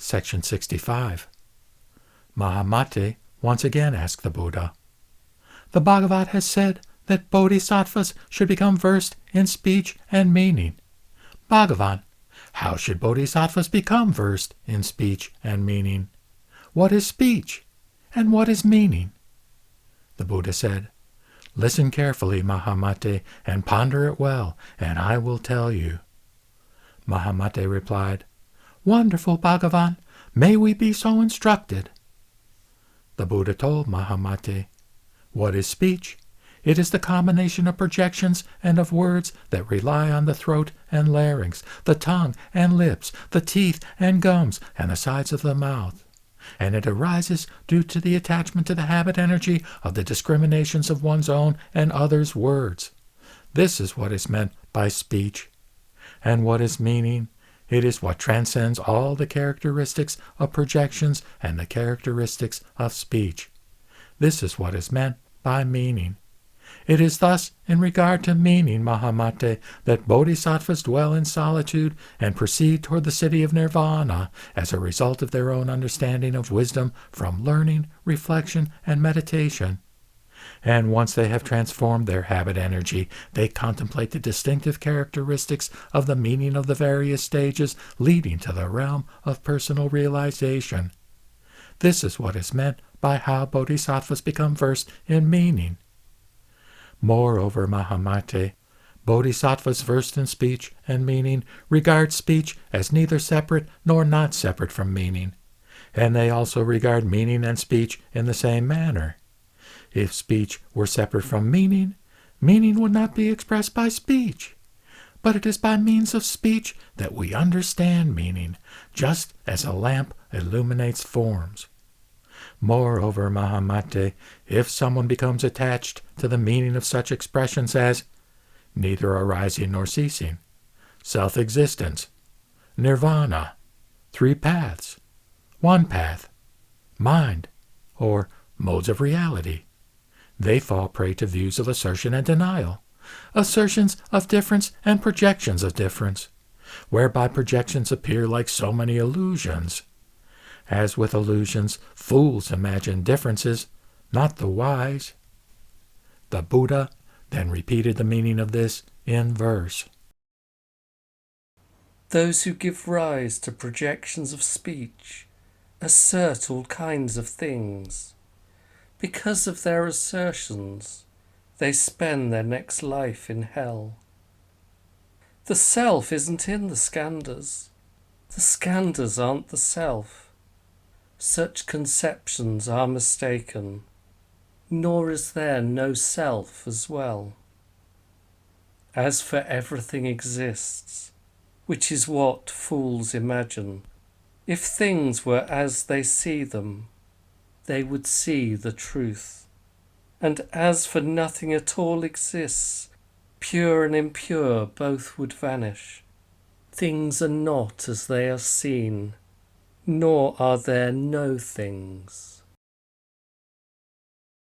Section 65. Mahamate once again asked the Buddha, "The Bhagavat has said that bodhisattvas should become versed in speech and meaning. Bhagavan, how should bodhisattvas become versed in speech and meaning? What is speech, and what is meaning?" The Buddha said, "Listen carefully, Mahamate, and ponder it well, and I will tell you." Mahamate replied, "Wonderful Bhagavan, may we be so instructed." The Buddha told Mahamate, "What is speech? It is the combination of projections and of words that rely on the throat and larynx, the tongue and lips, the teeth and gums, and the sides of the mouth. And it arises due to the attachment to the habit energy of the discriminations of one's own and others' words. This is what is meant by speech. And what is meaning? It is what transcends all the characteristics of projections and the characteristics of speech. This is what is meant by meaning. It is thus in regard to meaning, Mahamate, that bodhisattvas dwell in solitude and proceed toward the city of nirvana as a result of their own understanding of wisdom from learning, reflection, and meditation. And once they have transformed their habit energy, they contemplate the distinctive characteristics of the meaning of the various stages leading to the realm of personal realization. This is what is meant by how bodhisattvas become versed in meaning. Moreover, Mahamate, bodhisattvas versed in speech and meaning regard speech as neither separate nor not separate from meaning, and they also regard meaning and speech in the same manner. If speech were separate from meaning, meaning would not be expressed by speech. But it is by means of speech that we understand meaning, just as a lamp illuminates forms. Moreover, Mahamate, if someone becomes attached to the meaning of such expressions as neither arising nor ceasing, self-existence, nirvana, three paths, one path, mind, or modes of reality, they fall prey to views of assertion and denial, assertions of difference and projections of difference, whereby projections appear like so many illusions. As with illusions, fools imagine differences, not the wise. The Buddha then repeated the meaning of this in verse. Those who give rise to projections of speech assert all kinds of things. Because of their assertions, they spend their next life in hell. The self isn't in the skandhas. The skandhas aren't the self. Such conceptions are mistaken, nor is there no self as well. As for everything exists, which is what fools imagine, if things were as they see them, they would see the truth. And as for nothing at all exists, pure and impure both would vanish. Things are not as they are seen, nor are there no things.